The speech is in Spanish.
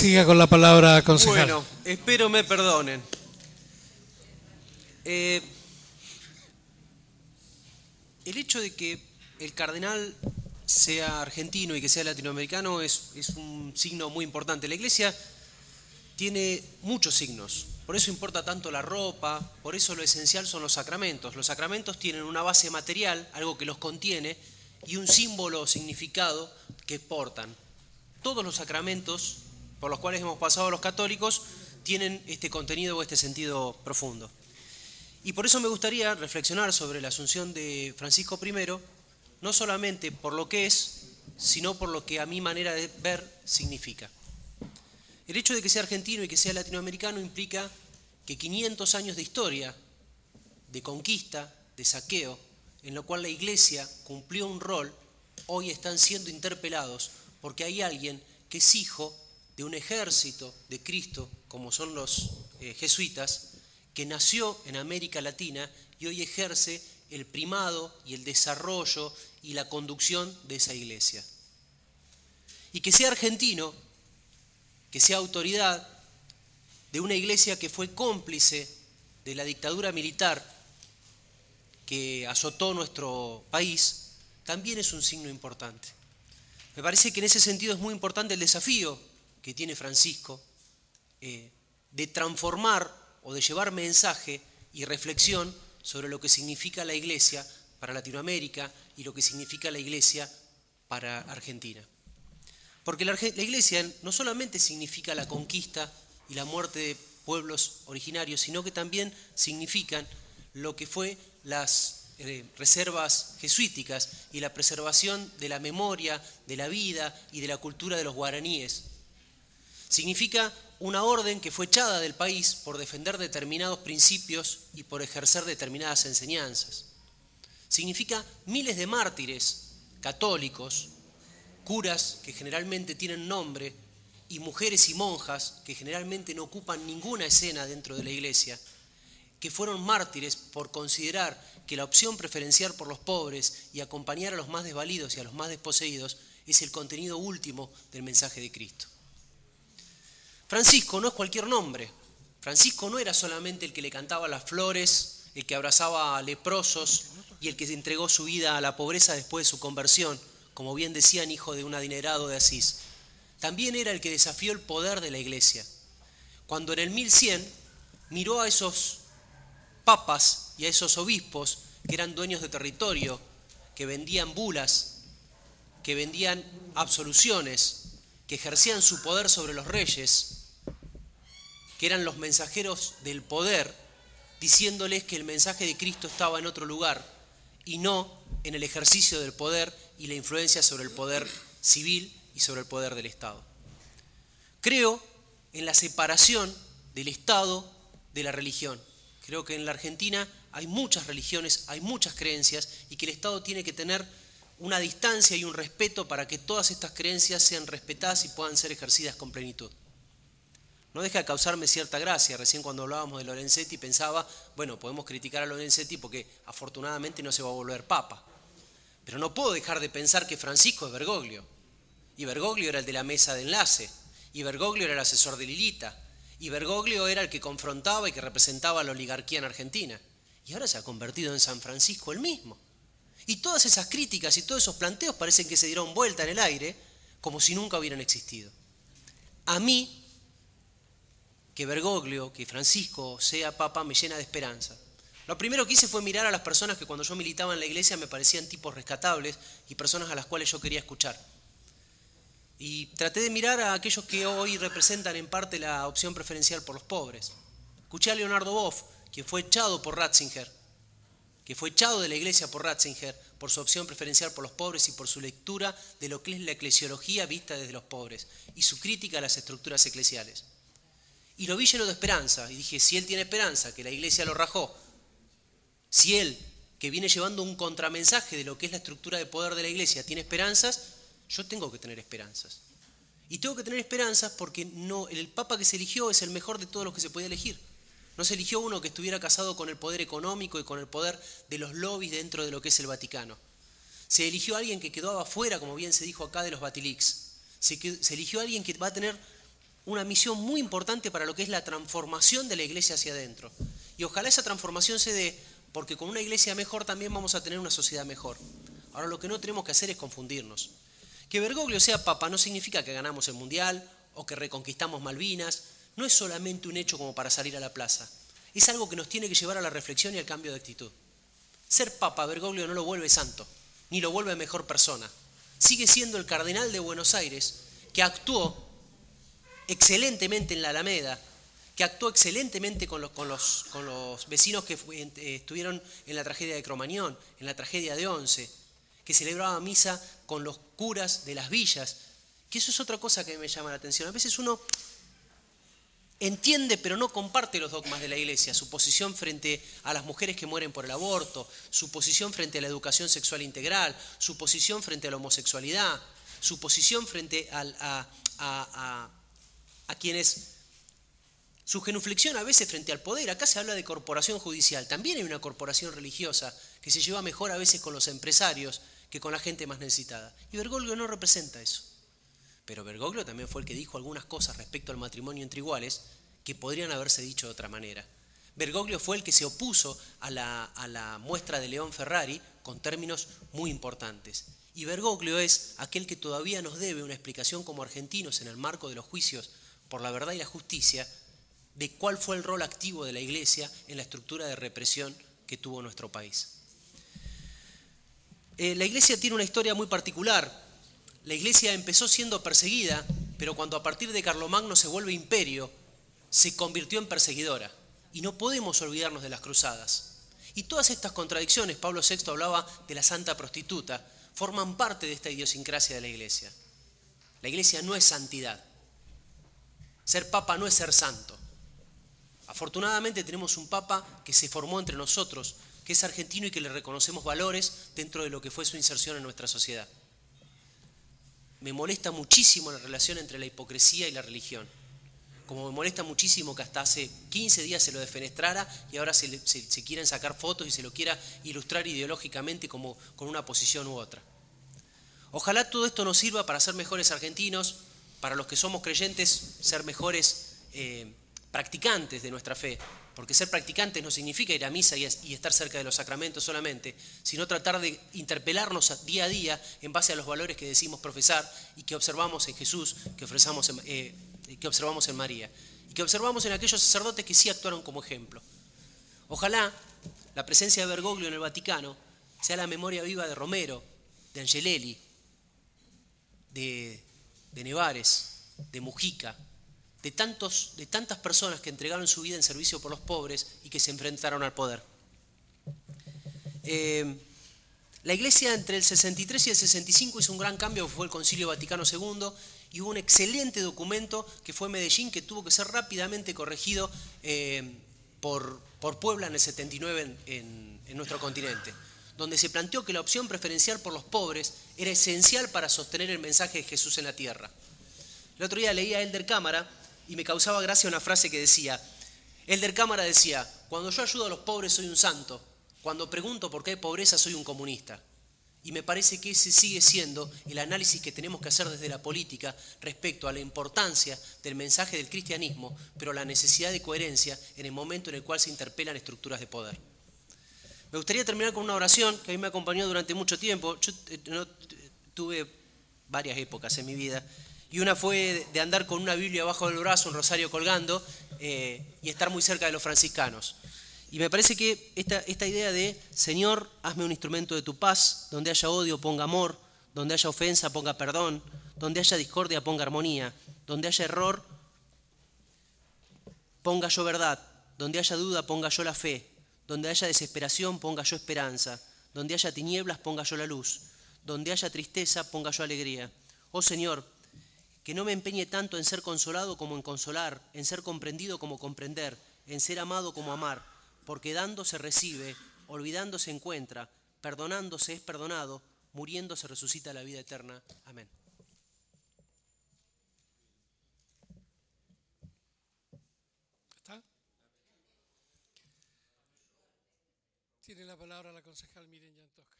Siga con la palabra, concejal. Bueno, espero me perdonen. El hecho de que el cardenal sea argentino y que sea latinoamericano es un signo muy importante. La Iglesia tiene muchos signos, por eso importa tanto la ropa, por eso lo esencial son los sacramentos. Los sacramentos tienen una base material, algo que los contiene, y un símbolo o significado que portan. Todos los sacramentos por los cuales hemos pasado los católicos tienen este contenido o este sentido profundo. Y por eso me gustaría reflexionar sobre la asunción de Francisco I, no solamente por lo que es, sino por lo que a mi manera de ver significa. El hecho de que sea argentino y que sea latinoamericano implica que 500 años de historia, de conquista, de saqueo, en lo cual la Iglesia cumplió un rol, hoy están siendo interpelados porque hay alguien que es hijo de un ejército de Cristo, como son los jesuitas, que nació en América Latina y hoy ejerce el primado y el desarrollo y la conducción de esa iglesia. Y que sea argentino, que sea autoridad de una iglesia que fue cómplice de la dictadura militar que azotó nuestro país, también es un signo importante. Me parece que en ese sentido es muy importante el desafío que tiene Francisco de transformar o de llevar mensaje y reflexión sobre lo que significa la Iglesia para Latinoamérica y lo que significa la Iglesia para Argentina. Porque la Iglesia no solamente significa la conquista y la muerte de pueblos originarios, sino que también significan lo que fue las reservas jesuíticas y la preservación de la memoria, de la vida y de la cultura de los guaraníes. Significa una orden que fue echada del país por defender determinados principios y por ejercer determinadas enseñanzas. Significa miles de mártires católicos, curas que generalmente tienen nombre y mujeres y monjas que generalmente no ocupan ninguna escena dentro de la iglesia, que fueron mártires por considerar que la opción preferencial por los pobres y acompañar a los más desvalidos y a los más desposeídos es el contenido último del mensaje de Cristo. Francisco no es cualquier nombre. Francisco no era solamente el que le cantaba las flores, el que abrazaba a leprosos y el que entregó su vida a la pobreza después de su conversión, como bien decían, hijo de un adinerado de Asís. También era el que desafió el poder de la iglesia. Cuando en el 1100 miró a esos papas y a esos obispos que eran dueños de territorio, que vendían bulas, que vendían absoluciones, que ejercían su poder sobre los reyes, que eran los mensajeros del poder, diciéndoles que el mensaje de Cristo estaba en otro lugar y no en el ejercicio del poder y la influencia sobre el poder civil y sobre el poder del Estado. Creo en la separación del Estado de la religión. Creo que en la Argentina hay muchas religiones, hay muchas creencias y que el Estado tiene que tener una distancia y un respeto para que todas estas creencias sean respetadas y puedan ser ejercidas con plenitud. No deja de causarme cierta gracia. Recién cuando hablábamos de Lorenzetti pensaba, bueno, podemos criticar a Lorenzetti porque afortunadamente no se va a volver papa. Pero no puedo dejar de pensar que Francisco es Bergoglio. Y Bergoglio era el de la mesa de enlace. Y Bergoglio era el asesor de Lilita. Y Bergoglio era el que confrontaba y que representaba a la oligarquía en Argentina. Y ahora se ha convertido en San Francisco el mismo. Y todas esas críticas y todos esos planteos parecen que se dieron vuelta en el aire como si nunca hubieran existido. A mí, que Bergoglio, que Francisco sea papa, me llena de esperanza. Lo primero que hice fue mirar a las personas que cuando yo militaba en la iglesia me parecían tipos rescatables y personas a las cuales yo quería escuchar. Y traté de mirar a aquellos que hoy representan en parte la opción preferencial por los pobres. Escuché a Leonardo Boff, quien fue echado por Ratzinger, que fue echado de la iglesia por Ratzinger por su opción preferencial por los pobres y por su lectura de lo que es la eclesiología vista desde los pobres y su crítica a las estructuras eclesiales. Y lo vi lleno de esperanza y dije, si él tiene esperanza, que la iglesia lo rajó, si él, que viene llevando un contramensaje de lo que es la estructura de poder de la iglesia, tiene esperanzas, yo tengo que tener esperanzas. Y tengo que tener esperanzas porque no, el papa que se eligió es el mejor de todos los que se podía elegir. No se eligió uno que estuviera casado con el poder económico y con el poder de los lobbies dentro de lo que es el Vaticano. Se eligió a alguien que quedaba afuera, como bien se dijo acá, de los Batilix. Se eligió a alguien que va a tener una misión muy importante para lo que es la transformación de la iglesia hacia adentro. Y ojalá esa transformación se dé, porque con una iglesia mejor también vamos a tener una sociedad mejor. Ahora lo que no tenemos que hacer es confundirnos. Que Bergoglio sea papa no significa que ganamos el mundial o que reconquistamos Malvinas. No es solamente un hecho como para salir a la plaza. Es algo que nos tiene que llevar a la reflexión y al cambio de actitud. Ser papa Bergoglio no lo vuelve santo, ni lo vuelve mejor persona. Sigue siendo el cardenal de Buenos Aires, que actuó excelentemente en la Alameda, que actuó excelentemente con los vecinos que estuvieron en la tragedia de Cromañón, en la tragedia de Once, que celebraba misa con los curas de las villas, que eso es otra cosa que me llama la atención. A veces uno entiende pero no comparte los dogmas de la iglesia, su posición frente a las mujeres que mueren por el aborto, su posición frente a la educación sexual integral, su posición frente a la homosexualidad, su posición frente a quienes, su genuflexión a veces frente al poder. Acá se habla de corporación judicial, también hay una corporación religiosa que se lleva mejor a veces con los empresarios que con la gente más necesitada. Y Bergoglio no representa eso. Pero Bergoglio también fue el que dijo algunas cosas respecto al matrimonio entre iguales que podrían haberse dicho de otra manera. Bergoglio fue el que se opuso a la muestra de León Ferrari con términos muy importantes. Y Bergoglio es aquel que todavía nos debe una explicación como argentinos en el marco de los juicios por la verdad y la justicia de cuál fue el rol activo de la Iglesia en la estructura de represión que tuvo nuestro país. La Iglesia tiene una historia muy particular. La Iglesia empezó siendo perseguida, pero cuando a partir de Carlomagno se vuelve imperio, se convirtió en perseguidora. Y no podemos olvidarnos de las cruzadas. Y todas estas contradicciones, Pablo VI hablaba de la santa prostituta, forman parte de esta idiosincrasia de la Iglesia. La Iglesia no es santidad. Ser papa no es ser santo. Afortunadamente tenemos un papa que se formó entre nosotros, que es argentino y que le reconocemos valores dentro de lo que fue su inserción en nuestra sociedad. Me molesta muchísimo la relación entre la hipocresía y la religión. Como me molesta muchísimo que hasta hace 15 días se lo defenestrara y ahora se quieren sacar fotos y se lo quiera ilustrar ideológicamente como con una posición u otra. Ojalá todo esto nos sirva para ser mejores argentinos, para los que somos creyentes, ser mejores practicantes de nuestra fe, porque ser practicantes no significa ir a misa y estar cerca de los sacramentos solamente, sino tratar de interpelarnos día a día en base a los valores que decimos profesar y que observamos en Jesús, que observamos en María y que observamos en aquellos sacerdotes que sí actuaron como ejemplo. Ojalá la presencia de Bergoglio en el Vaticano sea la memoria viva de Romero, de Angelelli, de Nevares, de Mujica, de tantas personas que entregaron su vida en servicio por los pobres y que se enfrentaron al poder. La Iglesia entre el 63 y el 65 hizo un gran cambio, que fue el Concilio Vaticano II, y hubo un excelente documento que fue Medellín, que tuvo que ser rápidamente corregido por Puebla en el 79 en nuestro continente, donde se planteó que la opción preferencial por los pobres era esencial para sostener el mensaje de Jesús en la tierra. El otro día leía a Elder Cámara y me causaba gracia una frase que decía, Elder Cámara decía, cuando yo ayudo a los pobres soy un santo, cuando pregunto por qué hay pobreza soy un comunista. Y me parece que ese sigue siendo el análisis que tenemos que hacer desde la política respecto a la importancia del mensaje del cristianismo, pero la necesidad de coherencia en el momento en el cual se interpelan estructuras de poder. Me gustaría terminar con una oración que a mí me acompañó durante mucho tiempo. Yo tuve varias épocas en mi vida, y una fue de andar con una Biblia bajo el brazo, un rosario colgando, y estar muy cerca de los franciscanos. Y me parece que esta idea de, Señor, hazme un instrumento de tu paz, donde haya odio ponga amor, donde haya ofensa ponga perdón, donde haya discordia ponga armonía, donde haya error ponga yo verdad, donde haya duda ponga yo la fe, donde haya desesperación ponga yo esperanza, donde haya tinieblas ponga yo la luz, donde haya tristeza ponga yo alegría. Oh Señor, que no me empeñe tanto en ser consolado como en consolar, en ser comprendido como comprender, en ser amado como amar, porque dando se recibe, olvidando se encuentra, perdonando se es perdonado, muriendo se resucita la vida eterna. Amén. ¿Está? Tiene la palabra la concejal Miren Yantoca.